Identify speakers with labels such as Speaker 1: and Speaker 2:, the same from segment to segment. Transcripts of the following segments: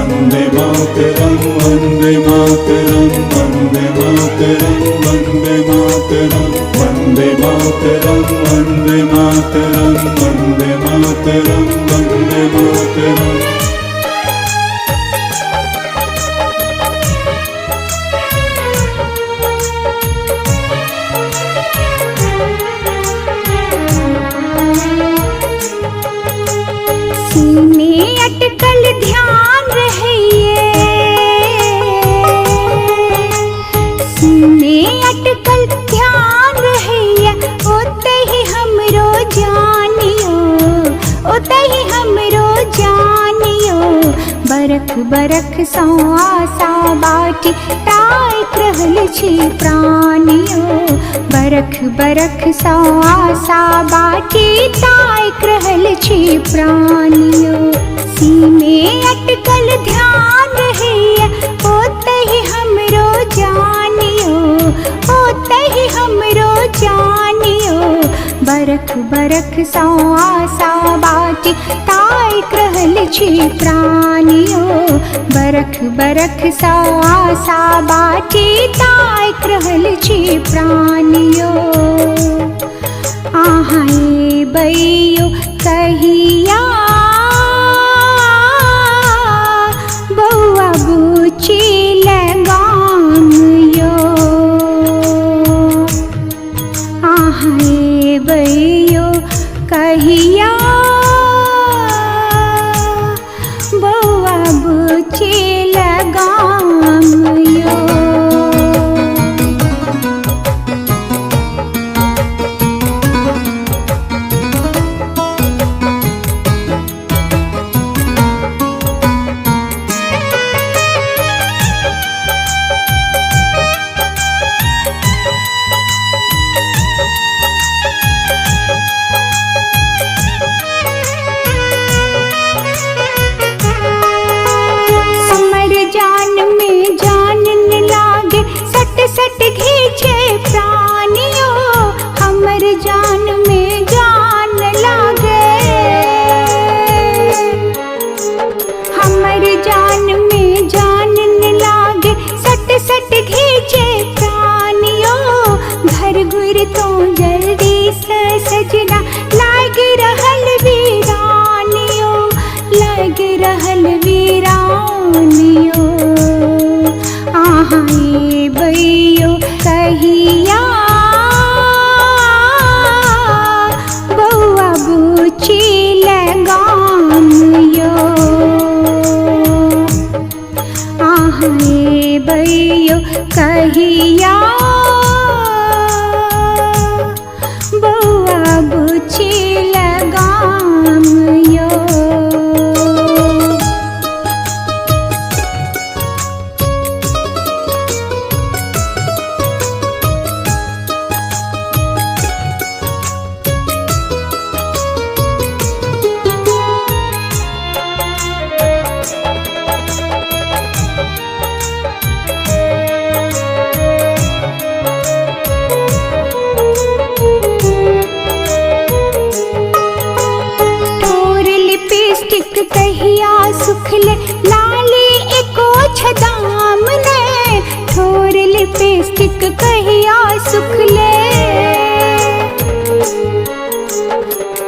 Speaker 1: वन्दे मातरं वन्दे मातरं वन्दे मातरं वन्दे मातरं वन्दे मातरं वन्दे मातरं वन्दे मातरं वन्दे मातरम्।
Speaker 2: सीने अटकल ध्यान रहिए, सीने अटकल ध्यान रहिए, ओते ही हमरो जानियो, ओते ही हमरो जानियो। बरख बरख सौ आशा बाटी ताक रहल छी प्राणियो, बरख बरख सौ आशा बाटी ताक रहल छी प्राणियो। सीने अटकल ध्यान रहिए, ओते ही हमरो जानियो, ओते ही हमरो जानियो। बरख बरख सौ आशा बाटी ताक रहल छी प्राणियो, बरख बरख सौ आशा बाटी ताक रहल छी प्राणियो। आहाए बैयो कहिया बौआ बुची लगाम यो, आहाए बैयो कहिया बौआ बुची लगाम यो। सट घीचे प्राणियों, हमर जान में जान लागे, हमर जान में जान लागे। सट सट घीचे प्राणियों, घर गुर तो जल्दी से सजना लाग रहल वीरानियों, लाग रहल वीरानियों। आहाए बैयो कहिया बौआ बुची लगाम यो, आहाए बैयो कहिया बौआ बुची लगाम यो। कहिया सुखले लाली एको छदाम ने, ठोर लिपस्टिक कहिया सुखले,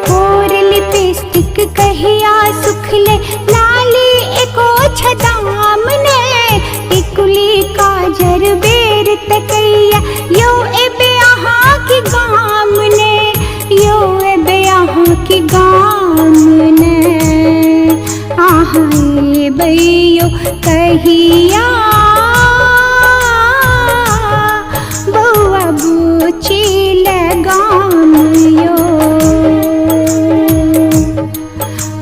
Speaker 2: ठोर लिपस्टिक कहिया सुखले लाली एको छदाम ने। टिकुली काजर बेर तकैया यो एबे यहाँ की गाम ने, यो एबे यहाँ की गाम ने। आहाए बैयो कहिया बौआ बुची लगाम यो,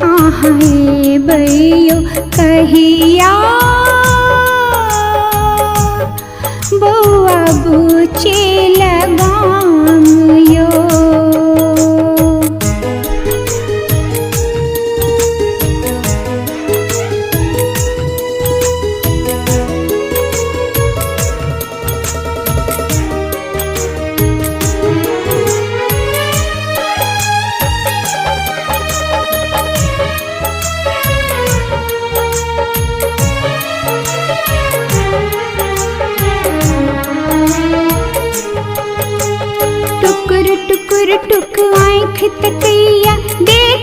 Speaker 2: आहाए बैयो कहिया बौआ बुची लगाम यो।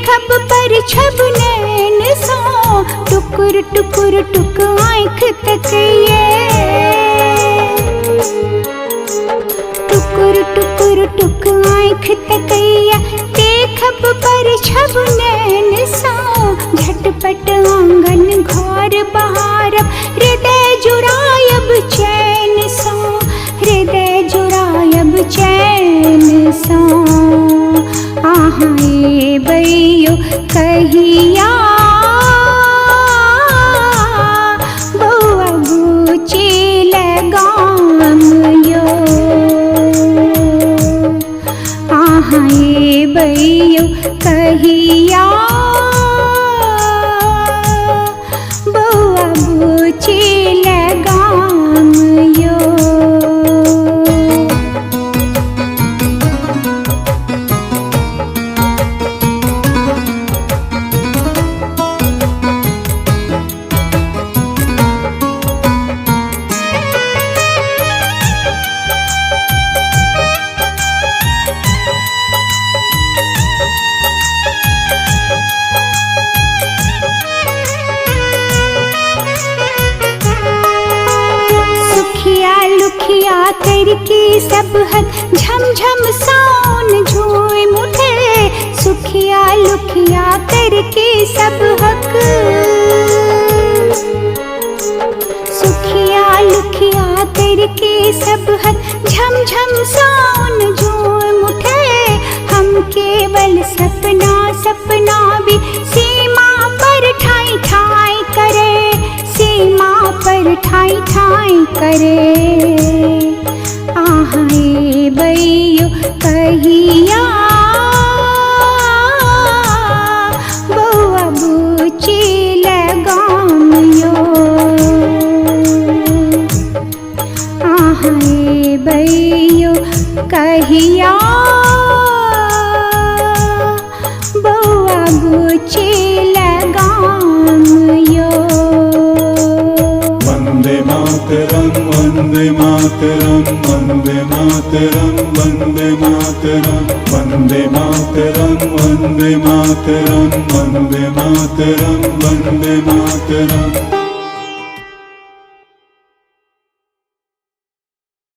Speaker 2: देखब पर छब नैन सो, टुकुर टुकुर टुक आँख तकिए, टुकुर टुकुर टुक आँख तकिया, देखब पर छब नैन सो, झटपट आंगन घर बहारब, हृदय जुड़ायब चैन सो, हृदय जुड़ायब चैन सो। आहाए बैयो कहिया बउआ बुची लगाम यो, आहाए बैयो कहिया बउआ बुची लगाम यो। लुखिया करके सब हक झम झम साउन झूम उठे, सुखिया लुखिया करके सब हक, सुखिया लुखिया करके सब हक झम झम साउन झूम उठे। हम केवल सपना सपना भी सीमा पर ठाई ठाई करे, सीमा पर ठाई ठाई करे। आहाए बैयो कहिया बउआ बुची लगाम यो, आहाए बैयो कहिया बउआ बुची लगाम यो।
Speaker 1: वंदे मातरम वंदे मातरम वंदे मातरम वंदे मातरम वंदे मातरम वंदे मातरम वंदे मातरम वंदे मातरम।